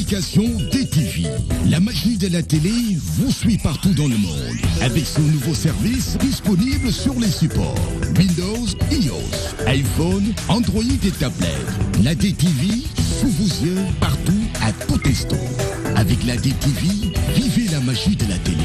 l'application DTV. La magie de la télé vous suit partout dans le monde avec son nouveau service disponible sur les supports Windows, iOS, iPhone, Android et tablettes. La DTV sous vos yeux, partout, à tout instant. Avec la DTV, vivez la magie de la télé.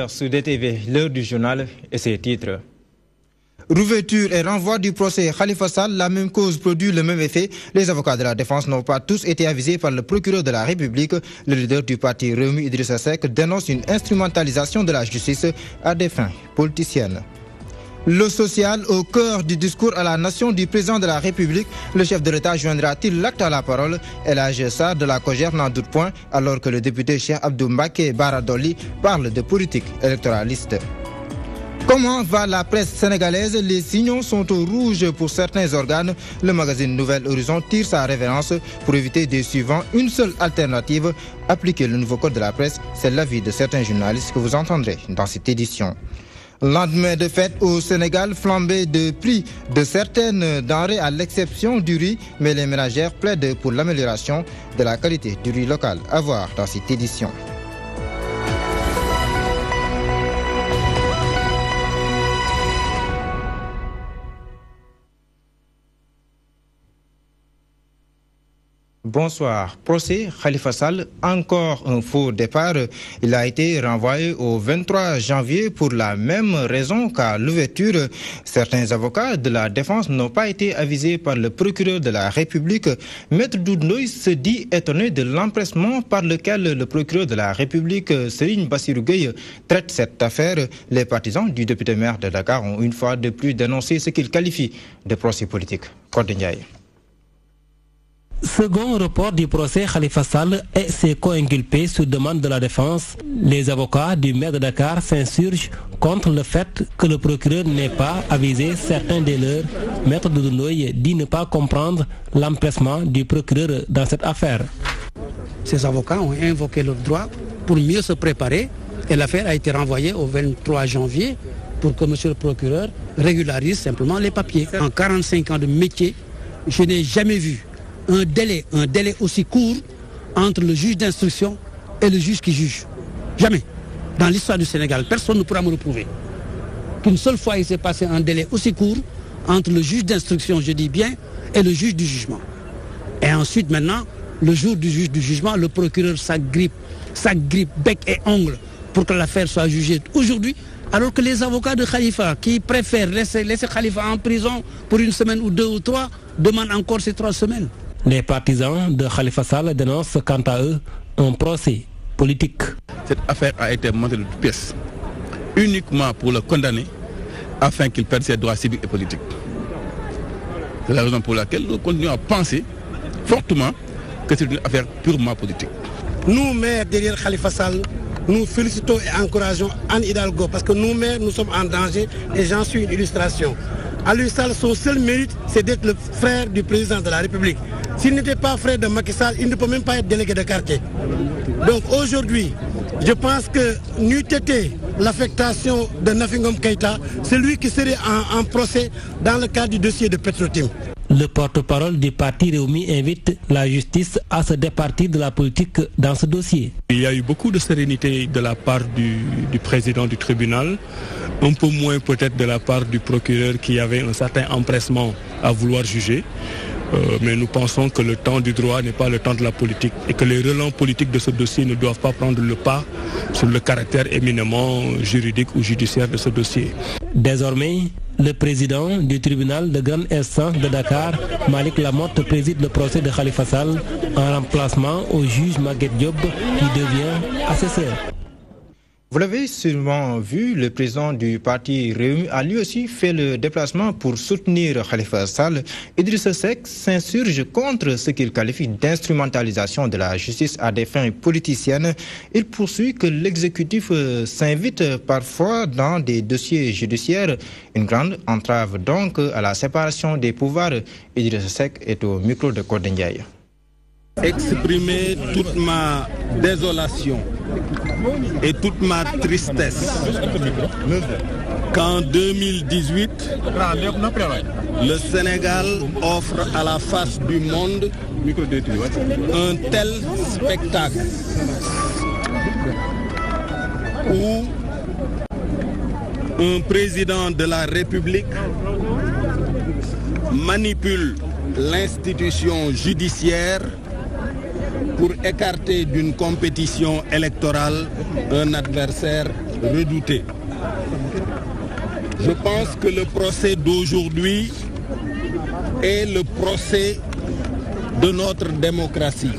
Sur DTV, l'heure du journal et ses titres. Rouverture et renvoi du procès Khalifa Sall, la même cause produit le même effet. Les avocats de la défense n'ont pas tous été avisés par le procureur de la République. Le leader du parti Rewmi, Idrissa Seck, dénonce une instrumentalisation de la justice à des fins politiciennes. Le social au cœur du discours à la nation du président de la République. Le chef de l'État joindra-t-il l'acte à la parole? El Hadji Sarr de la COJER n'en doute point, alors que le député Cheikh Abdou Mbacké Bara Dolly parle de politique électoraliste. Comment va la presse sénégalaise? Les signaux sont au rouge pour certains organes. Le magazine Nouvel Horizon tire sa révérence pour éviter des suivants. Une seule alternative, appliquer le nouveau code de la presse. C'est l'avis de certains journalistes que vous entendrez dans cette édition. Lendemain de fête au Sénégal, flambée de prix de certaines denrées à l'exception du riz, mais les ménagères plaident pour l'amélioration de la qualité du riz local. À voir dans cette édition. Bonsoir. Procès Khalifa Sall, encore un faux départ. Il a été renvoyé au 23 janvier pour la même raison qu'à l'ouverture. Certains avocats de la défense n'ont pas été avisés par le procureur de la République. Maître Doudou se dit étonné de l'empressement par lequel le procureur de la République, Serigne Bassirou Gueye, traite cette affaire. Les partisans du député maire de Dakar ont une fois de plus dénoncé ce qu'ils qualifient de procès politique. Code Ndiaye. Second report du procès Khalifa Sall et ses co-inculpés sur demande de la défense. Les avocats du maire de Dakar s'insurgent contre le fait que le procureur n'ait pas avisé certains des leurs. Maître Doudou Ndoye dit ne pas comprendre l'empressement du procureur dans cette affaire. Ces avocats ont invoqué leur droit pour mieux se préparer et l'affaire a été renvoyée au 23 janvier pour que monsieur le procureur régularise simplement les papiers. En 45 ans de métier, je n'ai jamais vu un délai aussi court entre le juge d'instruction et le juge qui juge. Jamais. Dans l'histoire du Sénégal, personne ne pourra me le prouver. Qu'une seule fois il s'est passé un délai aussi court entre le juge d'instruction, je dis bien, et le juge du jugement. Et ensuite maintenant, le jour du juge du jugement, le procureur s'agrippe bec et ongle pour que l'affaire soit jugée aujourd'hui, alors que les avocats de Khalifa, qui préfèrent laisser Khalifa en prison pour une semaine ou deux ou trois, demandent encore ces 3 semaines. Les partisans de Khalifa Sall dénoncent quant à eux un procès politique. Cette affaire a été montée de toutes pièces, uniquement pour le condamner, afin qu'il perde ses droits civiques et politiques. C'est la raison pour laquelle nous continuons à penser fortement que c'est une affaire purement politique. Nous, maires derrière Khalifa Sall, nous félicitons et encourageons Anne Hidalgo, parce que nous, maires, nous sommes en danger et j'en suis une illustration. Aliou Sall, son seul mérite, c'est d'être le frère du président de la République. S'il n'était pas frère de Macky Sall, il ne peut même pas être délégué de quartier. Donc aujourd'hui, je pense que n'eût été l'affectation de Nafi Ngom Keïta, c'est lui qui serait en procès dans le cadre du dossier de Petrotim. Le porte-parole du parti Rewmi invite la justice à se départir de la politique dans ce dossier. Il y a eu beaucoup de sérénité de la part du président du tribunal, un peu moins peut-être de la part du procureur qui avait un certain empressement à vouloir juger. Mais nous pensons que le temps du droit n'est pas le temps de la politique et que les relents politiques de ce dossier ne doivent pas prendre le pas sur le caractère éminemment juridique ou judiciaire de ce dossier. Désormais, le président du tribunal de grande instance de Dakar, Malick Lamotte, préside le procès de Khalifa Sall en remplacement au juge Maguette Diop qui devient assesseur. Vous l'avez sûrement vu, le président du parti Réumi a lui aussi fait le déplacement pour soutenir Khalifa Sall. Idrissa Seck s'insurge contre ce qu'il qualifie d'instrumentalisation de la justice à des fins politiciennes. Il poursuit que l'exécutif s'invite parfois dans des dossiers judiciaires. Une grande entrave donc à la séparation des pouvoirs. Idrissa Seck est au micro de Codé Ndiaye. Exprimer toute ma désolation et toute ma tristesse qu'en 2018, le Sénégal offre à la face du monde un tel spectacle où un président de la République manipule l'institution judiciaire pour écarter d'une compétition électorale un adversaire redouté. Je pense que le procès d'aujourd'hui est le procès de notre démocratie,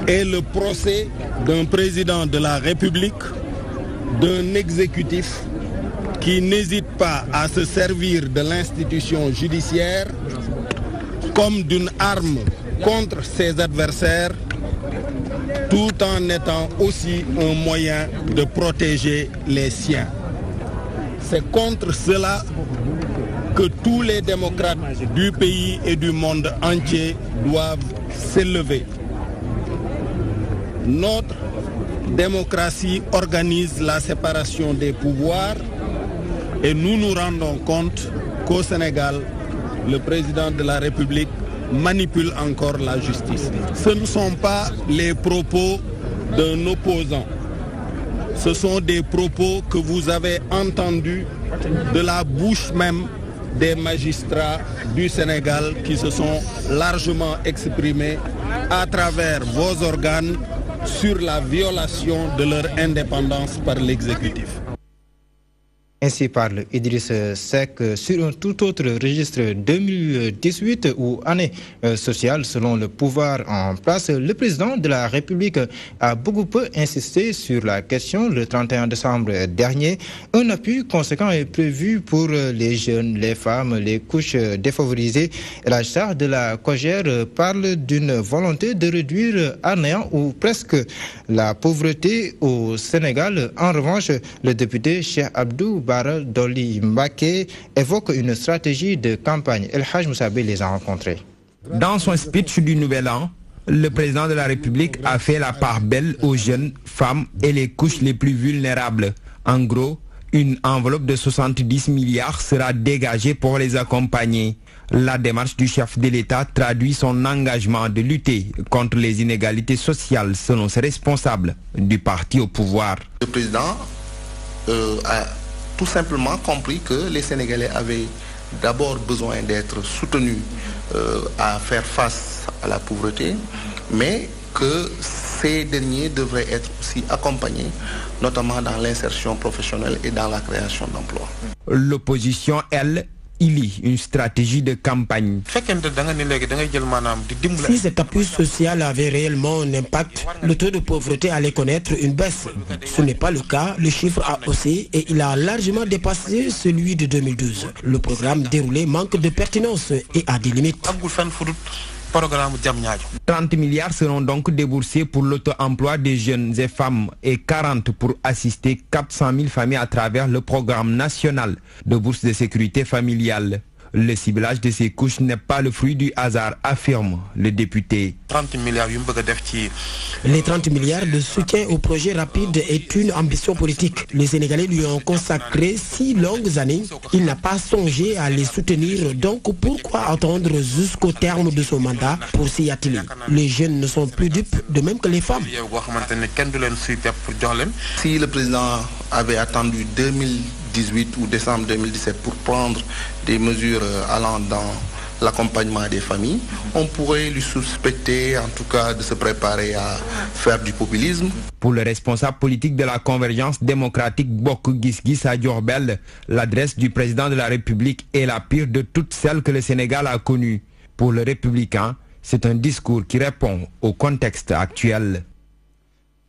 est le procès d'un président de la République, d'un exécutif qui n'hésite pas à se servir de l'institution judiciaire comme d'une arme contre ses adversaires, tout en étant aussi un moyen de protéger les siens. C'est contre cela que tous les démocrates du pays et du monde entier doivent s'élever. Notre démocratie organise la séparation des pouvoirs et nous nous rendons compte qu'au Sénégal, le président de la République manipule encore la justice. Ce ne sont pas les propos d'un opposant. Ce sont des propos que vous avez entendus de la bouche même des magistrats du Sénégal qui se sont largement exprimés à travers vos organes sur la violation de leur indépendance par l'exécutif. Ainsi parle Idriss Seck sur un tout autre registre 2018 ou année sociale selon le pouvoir en place. Le président de la République a beaucoup peu insisté sur la question le 31 décembre dernier. Un appui conséquent est prévu pour les jeunes, les femmes, les couches défavorisées. La charte de la COJER parle d'une volonté de réduire à néant ou presque la pauvreté au Sénégal. En revanche, le député Cheikh Abdou Dolly Mbaké évoque une stratégie de campagne. El Haj Moussabe les a rencontrés. Dans son speech du Nouvel An, le président de la République a fait la part belle aux jeunes, femmes et les couches les plus vulnérables. En gros, une enveloppe de 70 milliards sera dégagée pour les accompagner. La démarche du chef de l'État traduit son engagement de lutter contre les inégalités sociales selon ses responsables du parti au pouvoir. Le président a tout simplement compris que les Sénégalais avaient d'abord besoin d'être soutenus à faire face à la pauvreté, mais que ces derniers devraient être aussi accompagnés, notamment dans l'insertion professionnelle et dans la création d'emplois. L'opposition, elle, il y a une stratégie de campagne. Si cet appui social avait réellement un impact, le taux de pauvreté allait connaître une baisse. Ce n'est pas le cas, le chiffre a haussé et il a largement dépassé celui de 2012. Le programme déroulé manque de pertinence et a des limites. 30 milliards seront donc déboursés pour l'auto-emploi des jeunes et femmes et 40 pour assister 400 000 familles à travers le programme national de bourse de sécurité familiale. Le ciblage de ces couches n'est pas le fruit du hasard, affirme le député. Les 30 milliards de soutien au projet rapide est une ambition politique. Les Sénégalais lui ont consacré 6 longues années. Il n'a pas songé à les soutenir, donc pourquoi attendre jusqu'au terme de son mandat pour s'y atteler? Les jeunes ne sont plus dupes, de même que les femmes. Si le président avait attendu 2018 ou décembre 2017 pour prendre des mesures allant dans l'accompagnement des familles, on pourrait lui suspecter en tout cas de se préparer à faire du populisme. Pour le responsable politique de la convergence démocratique Bokk Gis Gis à Diourbel, l'adresse du président de la République est la pire de toutes celles que le Sénégal a connues. Pour le républicain, c'est un discours qui répond au contexte actuel.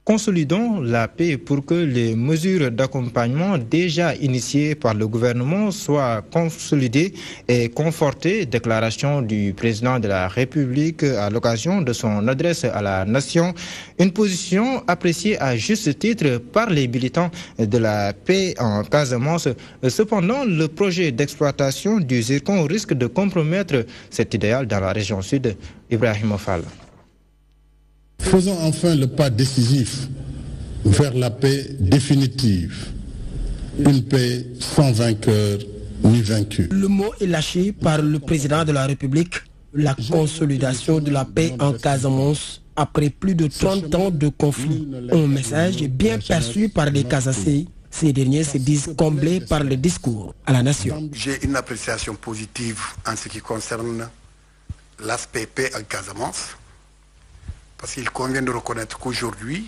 Consolidons la paix pour que les mesures d'accompagnement déjà initiées par le gouvernement soient consolidées et confortées. Déclaration du président de la République à l'occasion de son adresse à la nation. Une position appréciée à juste titre par les militants de la paix en Casamance. Cependant, le projet d'exploitation du zircon risque de compromettre cet idéal dans la région sud. Ibrahim Ofal. Faisons enfin le pas décisif vers la paix définitive, une paix sans vainqueur ni vaincu. Le mot est lâché par le président de la République, la consolidation de la paix en Casamance après plus de 30 ans de conflit. Un message bien perçu par les Casacés. Ces derniers se disent comblés par le discours à la nation. J'ai une appréciation positive en ce qui concerne l'aspect paix en Casamance. Parce qu'il convient de reconnaître qu'aujourd'hui,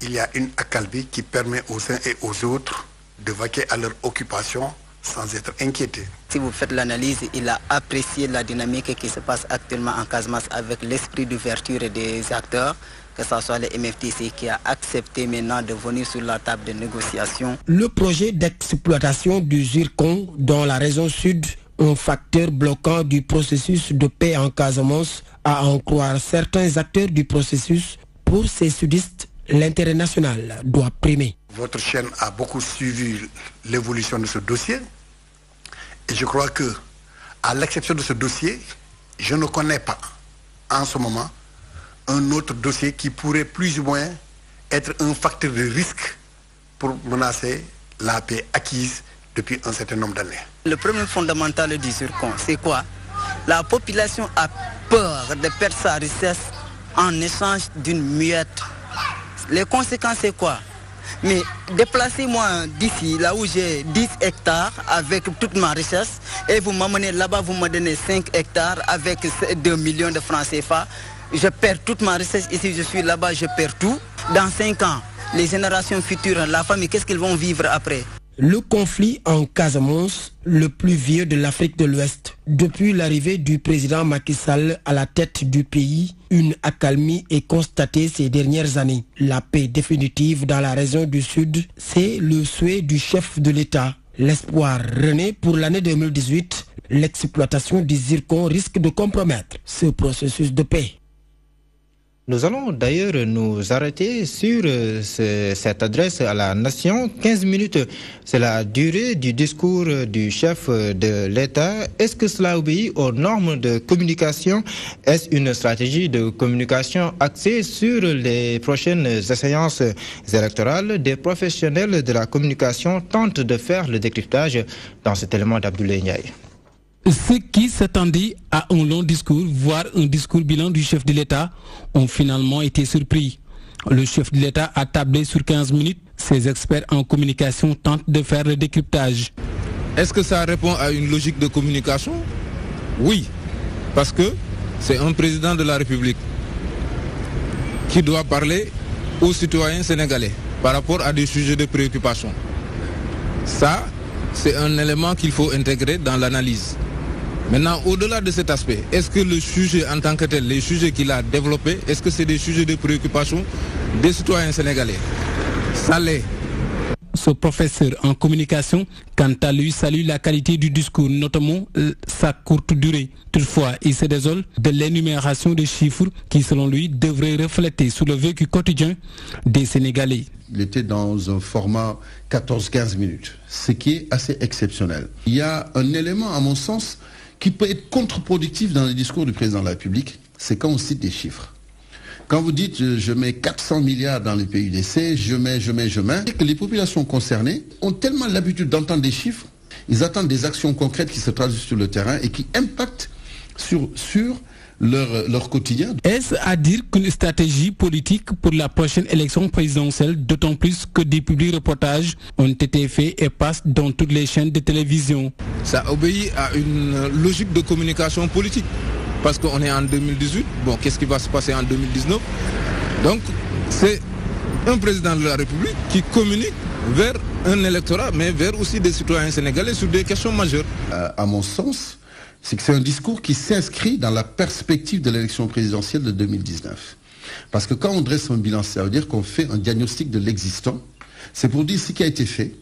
il y a une accalmie qui permet aux uns et aux autres de vaquer à leur occupation sans être inquiétés. Si vous faites l'analyse, il a apprécié la dynamique qui se passe actuellement en Casamance avec l'esprit d'ouverture des acteurs, que ce soit le MFTC qui a accepté maintenant de venir sur la table de négociation. Le projet d'exploitation du zircon dans la région sud, un facteur bloquant du processus de paix en Casamance, à en croire certains acteurs du processus. Pour ces sudistes, l'intérêt national doit primer. Votre chaîne a beaucoup suivi l'évolution de ce dossier et je crois que, à l'exception de ce dossier, je ne connais pas en ce moment un autre dossier qui pourrait plus ou moins être un facteur de risque pour menacer la paix acquise depuis un certain nombre d'années. Le premier fondamental du zircon, c'est quoi? La population a peur de perdre sa richesse en échange d'une muette. Les conséquences, c'est quoi? Mais déplacez-moi d'ici, là où j'ai 10 hectares avec toute ma richesse, et vous m'amenez là-bas, vous me donnez 5 hectares avec 2 millions de francs CFA. Je perds toute ma richesse. Ici, je suis là-bas, je perds tout. Dans 5 ans, les générations futures, la famille, qu'est-ce qu'ils vont vivre après? Le conflit en Casamance, le plus vieux de l'Afrique de l'Ouest. Depuis l'arrivée du président Macky Sall à la tête du pays, une accalmie est constatée ces dernières années. La paix définitive dans la région du Sud, c'est le souhait du chef de l'État. L'espoir renaît pour l'année 2018. L'exploitation du zircon risque de compromettre ce processus de paix. Nous allons d'ailleurs nous arrêter sur cette adresse à la nation. 15 minutes, c'est la durée du discours du chef de l'État. Est-ce que cela obéit aux normes de communication? Est-ce une stratégie de communication axée sur les prochaines échéances électorales? Des professionnels de la communication tentent de faire le décryptage dans cet élément d'Abdoulaye Ndiaye. Ceux qui s'attendaient à un long discours, voire un discours bilan du chef de l'État, ont finalement été surpris. Le chef de l'État a tablé sur 15 minutes. Ses experts en communication tentent de faire le décryptage. Est-ce que ça répond à une logique de communication? Oui, parce que c'est un président de la République qui doit parler aux citoyens sénégalais par rapport à des sujets de préoccupation. Ça, c'est un élément qu'il faut intégrer dans l'analyse. Maintenant, au-delà de cet aspect, est-ce que le sujet en tant que tel, les sujets qu'il a développés, est-ce que c'est des sujets de préoccupation des citoyens sénégalais? Ça l'est. Ce professeur en communication, quant à lui, salue la qualité du discours, notamment sa courte durée. Toutefois, il se désole de l'énumération des chiffres qui, selon lui, devraient refléter sur le vécu quotidien des Sénégalais. Il était dans un format 14-15 minutes, ce qui est assez exceptionnel. Il y a un élément, à mon sens, qui peut être contre-productif dans le discours du président de la République, c'est quand on cite des chiffres. Quand vous dites je mets 400 milliards dans le PUDC, je mets, que les populations concernées ont tellement l'habitude d'entendre des chiffres, ils attendent des actions concrètes qui se traduisent sur le terrain et qui impactent sur leur quotidien. Est-ce à dire qu'une stratégie politique pour la prochaine élection présidentielle, d'autant plus que des publics reportages ont été faits et passent dans toutes les chaînes de télévision? Ça obéit à une logique de communication politique. Parce qu'on est en 2018, bon, qu'est-ce qui va se passer en 2019? Donc, c'est un président de la République qui communique vers un électorat, mais vers aussi des citoyens sénégalais sur des questions majeures. À mon sens, c'est que c'est un discours qui s'inscrit dans la perspective de l'élection présidentielle de 2019. Parce que quand on dresse un bilan, ça veut dire qu'on fait un diagnostic de l'existant. C'est pour dire ce qui a été fait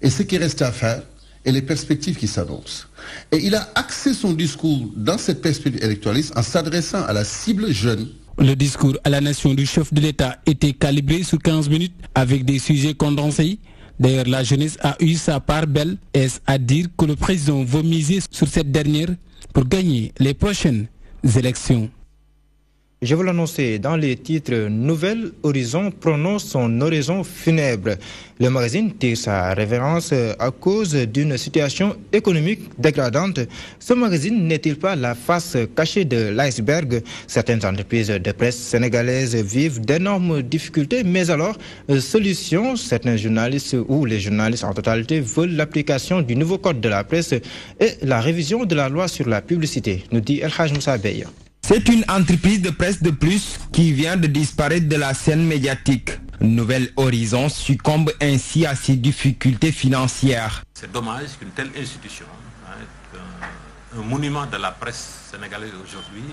et ce qui reste à faire et les perspectives qui s'annoncent. Et il a axé son discours dans cette perspective électoraliste en s'adressant à la cible jeune. Le discours à la nation du chef de l'État était calibré sur 15 minutes avec des sujets condensés. D'ailleurs, la jeunesse a eu sa part belle. Est-ce à dire que le président veut miser sur cette dernière pour gagner les prochaines élections? Je vous l'annonçais dans les titres, Nouvel Horizon prononce son oraison funèbre. Le magazine tire sa révérence à cause d'une situation économique dégradante. Ce magazine n'est-il pas la face cachée de l'iceberg? Certaines entreprises de presse sénégalaises vivent d'énormes difficultés, mais alors, solution, certains journalistes ou les journalistes en totalité veulent l'application du nouveau code de la presse et la révision de la loi sur la publicité, nous dit El Haj Moussa Bey. C'est une entreprise de presse de plus qui vient de disparaître de la scène médiatique. Nouvel Horizon succombe ainsi à ses difficultés financières. C'est dommage qu'une telle institution, un monument de la presse sénégalaise aujourd'hui,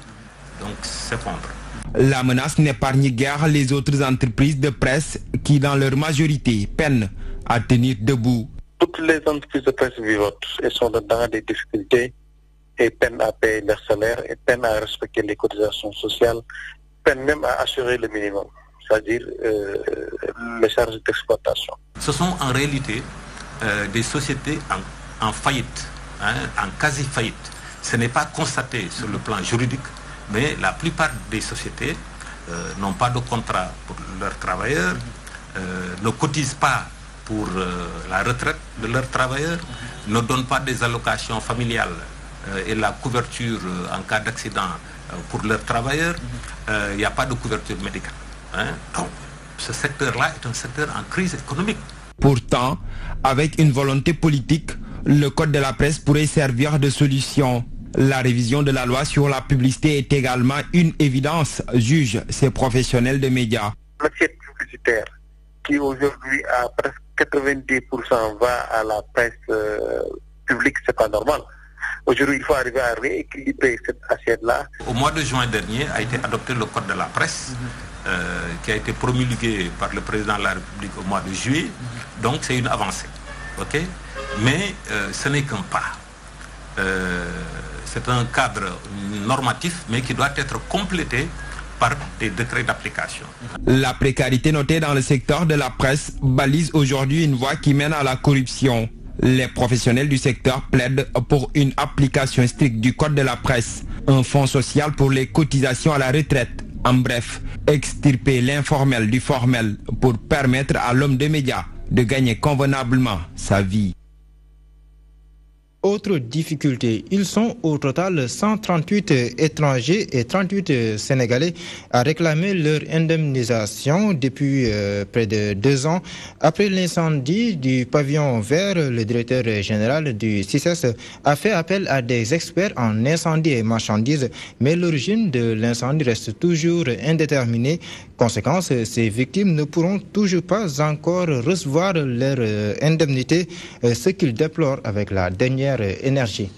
donc s'effondre. La menace n'épargne guère les autres entreprises de presse qui, dans leur majorité, peinent à tenir debout. Toutes les entreprises de presse vivantes sont dans des difficultés et peinent à payer leur salaire et peinent à respecter les cotisations sociales, peinent même à assurer le minimum, c'est-à-dire les charges d'exploitation. Ce sont en réalité des sociétés en faillite, en quasi-faillite. Ce n'est pas constaté sur le plan juridique, mais la plupart des sociétés n'ont pas de contrat pour leurs travailleurs, ne cotisent pas pour la retraite de leurs travailleurs, ne donnent pas des allocations familiales et la couverture en cas d'accident pour leurs travailleurs. Il n'y a pas de couverture médicale. Donc, ce secteur-là est un secteur en crise économique. Pourtant, avec une volonté politique, le code de la presse pourrait servir de solution. La révision de la loi sur la publicité est également une évidence, jugent ces professionnels de médias. L'assiette publicitaire, qui aujourd'hui à presque 90% va à la presse publique, c'est pas normal. Aujourd'hui, il faut arriver à rééquilibrer cette assiette-là. Au mois de juin dernier a été adopté le code de la presse, qui a été promulgué par le président de la République au mois de juillet. Donc c'est une avancée. Okay? Mais ce n'est qu'un pas. C'est un cadre normatif, mais qui doit être complété par des décrets d'application. La précarité notée dans le secteur de la presse balise aujourd'hui une voie qui mène à la corruption. Les professionnels du secteur plaident pour une application stricte du code de la presse, un fonds social pour les cotisations à la retraite. En bref, extirper l'informel du formel pour permettre à l'homme de médias de gagner convenablement sa vie. Autre difficulté, ils sont au total 138 étrangers et 38 Sénégalais à réclamer leur indemnisation depuis près de 2 ans. Après l'incendie du pavillon vert, le directeur général du CICES a fait appel à des experts en incendie et marchandises, mais l'origine de l'incendie reste toujours indéterminée. Conséquence, ces victimes ne pourront toujours pas encore recevoir leur indemnité, ce qu'ils déplorent avec la dernière énergie.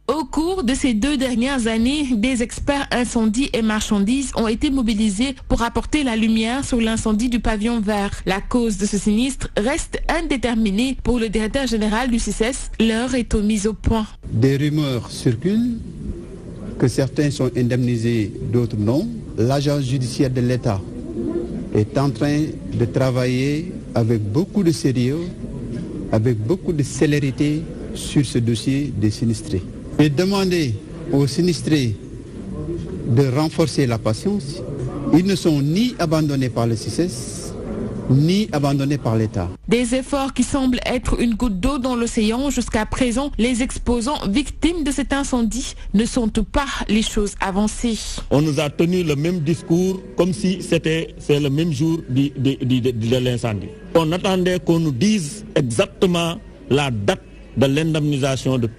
Au cours de ces 2 dernières années, des experts incendies et marchandises ont été mobilisés pour apporter la lumière sur l'incendie du pavillon vert. La cause de ce sinistre reste indéterminée pour le directeur général du CICES. L'heure est aux mises au point. Des rumeurs circulent que certains sont indemnisés, d'autres non. L'agence judiciaire de l'État est en train de travailler avec beaucoup de sérieux, avec beaucoup de célérité sur ce dossier des sinistrés. J'ai demandé aux sinistrés de renforcer la patience. Ils ne sont ni abandonnés par le CICES, ni abandonnés par l'État. Des efforts qui semblent être une goutte d'eau dans l'océan. Jusqu'à présent, les exposants victimes de cet incendie ne sont pas les choses avancées. On nous a tenu le même discours comme si c'est le même jour de l'incendie. On attendait qu'on nous dise exactement la date de l'indemnisation de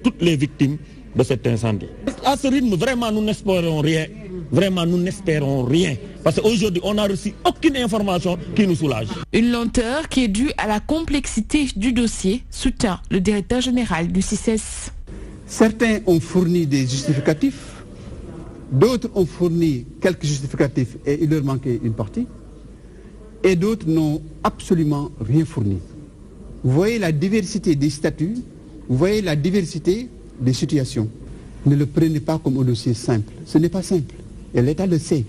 toutes les victimes de cet incendie. À ce rythme, vraiment, nous n'espérons rien. Vraiment, nous n'espérons rien. Parce qu'aujourd'hui, on n'a reçu aucune information qui nous soulage. Une lenteur qui est due à la complexité du dossier, soutient le directeur général du CICES. Certains ont fourni des justificatifs, D'autres ont fourni quelques justificatifs et il leur manquait une partie. Et d'autres n'ont absolument rien fourni. Vous voyez la diversité des statuts, vous voyez la diversité des situations. Ne le prenez pas comme un dossier simple. Ce n'est pas simple. Et l'État le sait.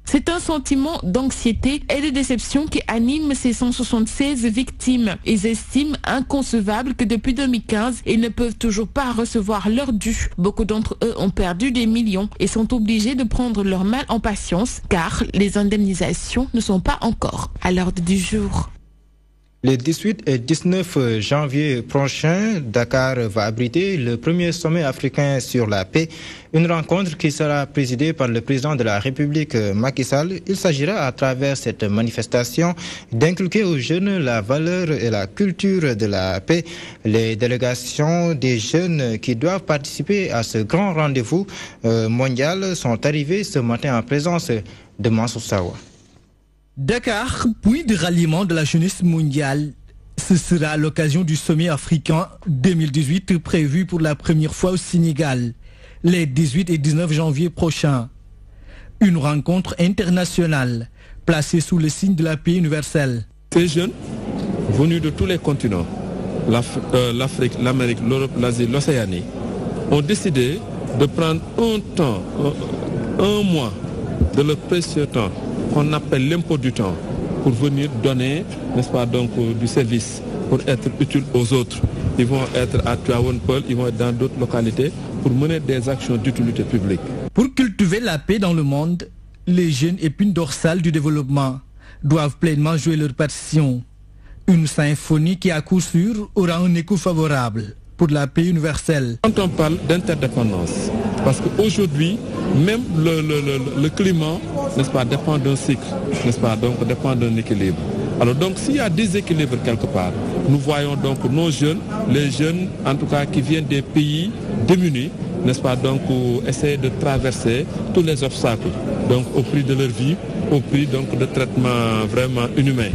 C'est un sentiment d'anxiété et de déception qui anime ces 176 victimes. Ils estiment inconcevable que depuis 2015, ils ne peuvent toujours pas recevoir leur dû. Beaucoup d'entre eux ont perdu des millions et sont obligés de prendre leur mal en patience car les indemnisations ne sont pas encore à l'ordre du jour. Le 18 et 19 janvier prochain, Dakar va abriter le premier sommet africain sur la paix, une rencontre qui sera présidée par le président de la République, Macky Sall. Il s'agira à travers cette manifestation d'inculquer aux jeunes la valeur et la culture de la paix. Les délégations des jeunes qui doivent participer à ce grand rendez-vous mondial sont arrivées ce matin en présence de Mansour Sawa. Dakar, puits de ralliement de la jeunesse mondiale, ce sera l'occasion du sommet africain 2018 prévu pour la première fois au Sénégal, les 18 et 19 janvier prochains. Une rencontre internationale placée sous le signe de la paix universelle. Ces jeunes, venus de tous les continents, l'Afrique, l'Amérique, l'Europe, l'Asie, l'Océanie, ont décidé de prendre un mois de leur précieux temps qu'on appelle l'impôt du temps, pour venir donner, n'est-ce pas, donc, du service, pour être utile aux autres. Ils vont être à Tuaon-Peulh, ils vont être dans d'autres localités pour mener des actions d'utilité publique. Pour cultiver la paix dans le monde, les jeunes épines dorsales du développement doivent pleinement jouer leur partition. Une symphonie qui à coup sûr aura un écho favorable pour la paix universelle. Quand on parle d'interdépendance, parce qu'aujourd'hui, même le climat, n'est-ce pas, dépend d'un cycle, n'est-ce pas, donc dépend d'un équilibre. Alors donc s'il y a des équilibres quelque part, nous voyons donc nos jeunes, les jeunes en tout cas qui viennent des pays démunis, n'est-ce pas, donc essayer de traverser tous les obstacles, donc au prix de leur vie, au prix donc de traitements vraiment inhumains.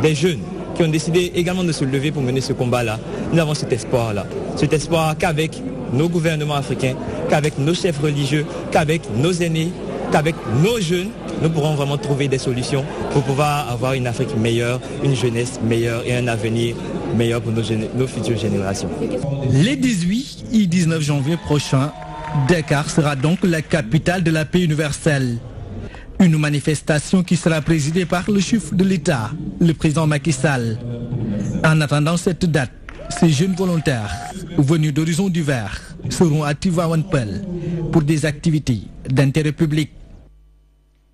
Des jeunes qui ont décidé également de se lever pour mener ce combat-là, nous avons cet espoir-là. Cet espoir qu'avec nos gouvernements africains, qu'avec nos chefs religieux, qu'avec nos aînés, qu'avec nos jeunes, nous pourrons vraiment trouver des solutions pour pouvoir avoir une Afrique meilleure, une jeunesse meilleure et un avenir meilleur pour nos futures générations. Les 18 et 19 janvier prochains, Dakar sera donc la capitale de la paix universelle. Une manifestation qui sera présidée par le chef de l'État, le président Macky Sall. En attendant cette date, ces jeunes volontaires venus d'horizons divers seront à Tuaon-Peulh pour des activités d'intérêt public.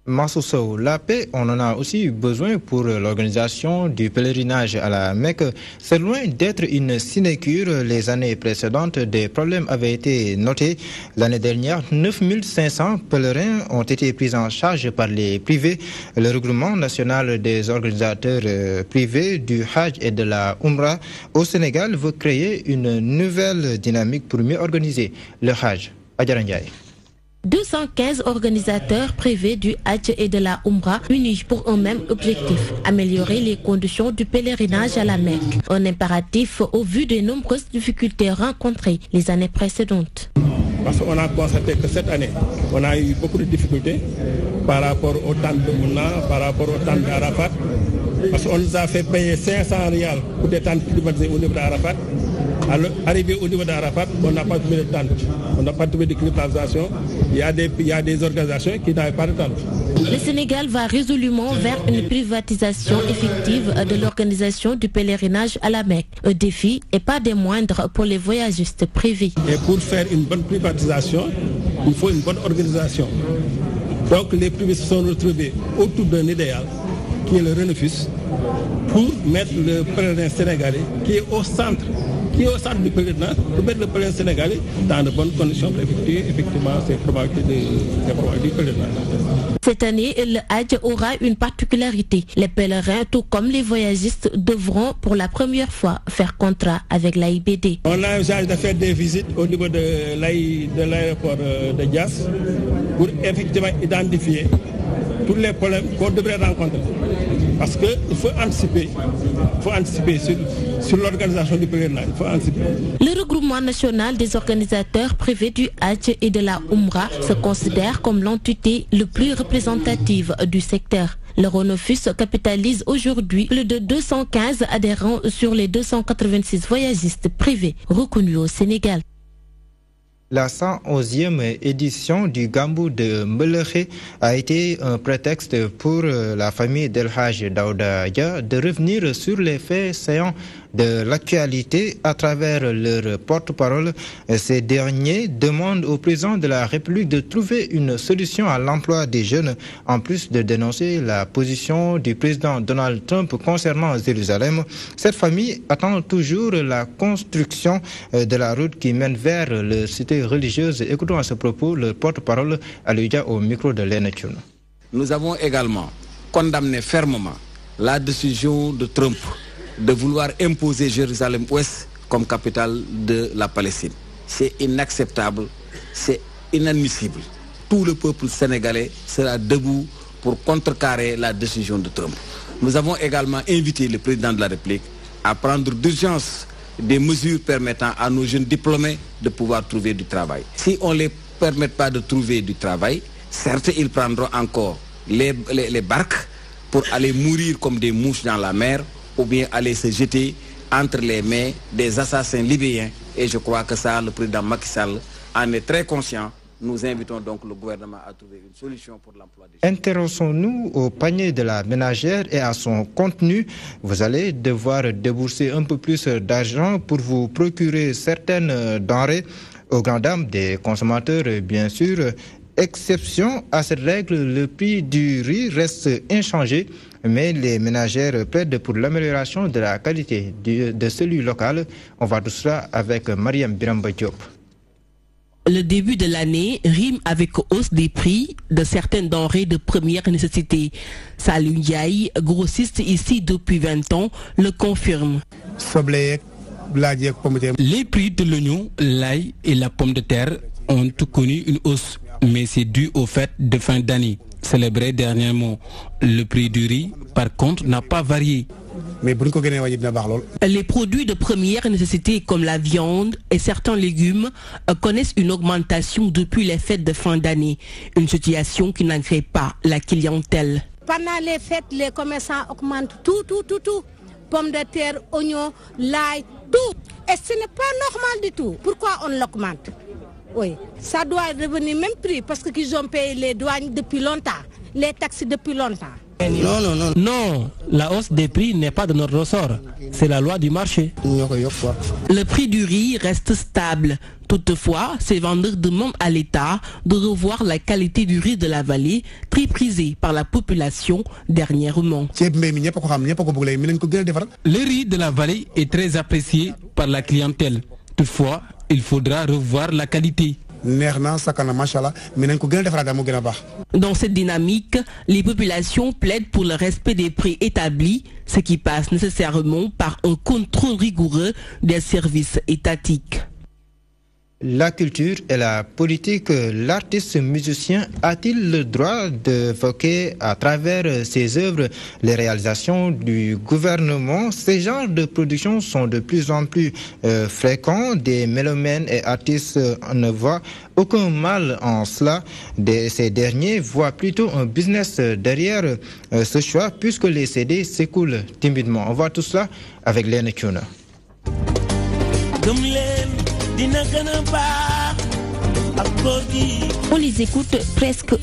Massoussou, la paix, on en a aussi besoin pour l'organisation du pèlerinage à la Mecque. C'est loin d'être une sinécure. Les années précédentes, des problèmes avaient été notés. L'année dernière, 9500 pèlerins ont été pris en charge par les privés. Le regroupement national des organisateurs privés du Hajj et de la Umrah au Sénégal veut créer une nouvelle dynamique pour mieux organiser le Hajj. Adjara Ndiaye. 215 organisateurs privés du Hajj et de la Umrah unis pour un même objectif, améliorer les conditions du pèlerinage à la Mecque. Un impératif au vu des nombreuses difficultés rencontrées les années précédentes. Parce qu'on a constaté que cette année, on a eu beaucoup de difficultés par rapport au temps de Mouna, par rapport au temps d'Arafat. Parce qu'on nous a fait payer 500 rials pour des tentes climatisées au niveau d'Arafat. Alors, arrivé au niveau d'Arafat, on n'a pas trouvé de tente. On n'a pas trouvé de climatisation. Il y a des organisations qui n'avaient pas de tente. Le Sénégal va résolument vers une privatisation effective de l'organisation du pèlerinage à la Mecque. Un défi et pas des moindres pour les voyagistes privés. Et pour faire une bonne privatisation, il faut une bonne organisation. Donc les privés se sont retrouvés autour d'un idéal qui est le Renefus pour mettre le pèlerin sénégalais qui est au centre du pèlerinage, pour mettre le pèlerin sénégalais dans de bonnes conditions pour effectuer effectivement ces probabilités du pèlerinage. Cette année, le Hajj aura une particularité. Les pèlerins, tout comme les voyagistes, devront pour la première fois faire contrat avec l'AIBD. On a usage de faire des visites au niveau de l'aéroport de Dias pour effectivement identifier tous les problèmes qu'on devrait rencontrer. Parce qu'il faut anticiper sur sur l'organisation du pèlerinage. Il faut anticiper. Le regroupement national des organisateurs privés du Hajj et de la Umrah se considère comme l'entité le plus représentative du secteur. Le Ronofus capitalise aujourd'hui plus de 215 adhérents sur les 286 voyagistes privés reconnus au Sénégal. La 111e édition du Gambou de Mbeleche a été un prétexte pour la famille d'El Hadj Daouda Dia de revenir sur les faits saillants de l'actualité à travers leur porte-parole. Ces derniers demandent au président de la République de trouver une solution à l'emploi des jeunes, en plus de dénoncer la position du président Donald Trump concernant Jérusalem. Cette famille attend toujours la construction de la route qui mène vers le cité religieuse. Écoutons à ce propos le porte-parole Aluja au micro de Lena Thioune. Nous avons également condamné fermement la décision de Trump de vouloir imposer Jérusalem-Ouest comme capitale de la Palestine. C'est inacceptable, c'est inadmissible. Tout le peuple sénégalais sera debout pour contrecarrer la décision de Trump. Nous avons également invité le président de la République à prendre d'urgence des mesures permettant à nos jeunes diplômés de pouvoir trouver du travail. Si on ne les permet pas de trouver du travail, certes ils prendront encore les barques pour aller mourir comme des mouches dans la mer, ou bien aller se jeter entre les mains des assassins libyens. Et je crois que ça, le président Macky Sall en est très conscient. Nous invitons donc le gouvernement à trouver une solution pour l'emploi des jeunes. Intéressons-nous au panier de la ménagère et à son contenu. Vous allez devoir débourser un peu plus d'argent pour vous procurer certaines denrées aux grandes dames des consommateurs, bien sûr. Exception à cette règle, le prix du riz reste inchangé, mais les ménagères plaident pour l'amélioration de la qualité de celui local. On va tout cela avec Mariam Biramba Diop. Le début de l'année rime avec hausse des prix de certaines denrées de première nécessité. Salou Ndiaye, grossiste ici depuis 20 ans, le confirme. Les prix de l'oignon, l'ail et la pomme de terre ont connu une hausse, mais c'est dû au fait de fin d'année. Célébré dernièrement, le prix du riz, par contre, n'a pas varié. Les produits de première nécessité comme la viande et certains légumes connaissent une augmentation depuis les fêtes de fin d'année. Une situation qui n'agrée pas la clientèle. Pendant les fêtes, les commerçants augmentent tout. Pommes de terre, oignons, l'ail, tout. Et ce n'est pas normal du tout. Pourquoi on l'augmente? Oui, ça doit revenir même prix parce qu'ils ont payé les douanes depuis longtemps, les taxes depuis longtemps. Non, la hausse des prix n'est pas de notre ressort. C'est la loi du marché. Le prix du riz reste stable. Toutefois, ces vendeurs demandent à l'État de revoir la qualité du riz de la vallée, très prisé par la population dernièrement. Le riz de la vallée est très apprécié par la clientèle. Toutefois, il faudra revoir la qualité. Dans cette dynamique, les populations plaident pour le respect des prix établis, ce qui passe nécessairement par un contrôle rigoureux des services étatiques. La culture et la politique, l'artiste musicien a-t-il le droit d'évoquer à travers ses œuvres les réalisations du gouvernement? Ces genres de productions sont de plus en plus fréquents. Des mélomènes et artistes ne voient aucun mal en cela. Ces derniers voient plutôt un business derrière ce choix puisque les CD s'écoulent timidement. On voit tout cela avec Lena Thioune. On les écoute presque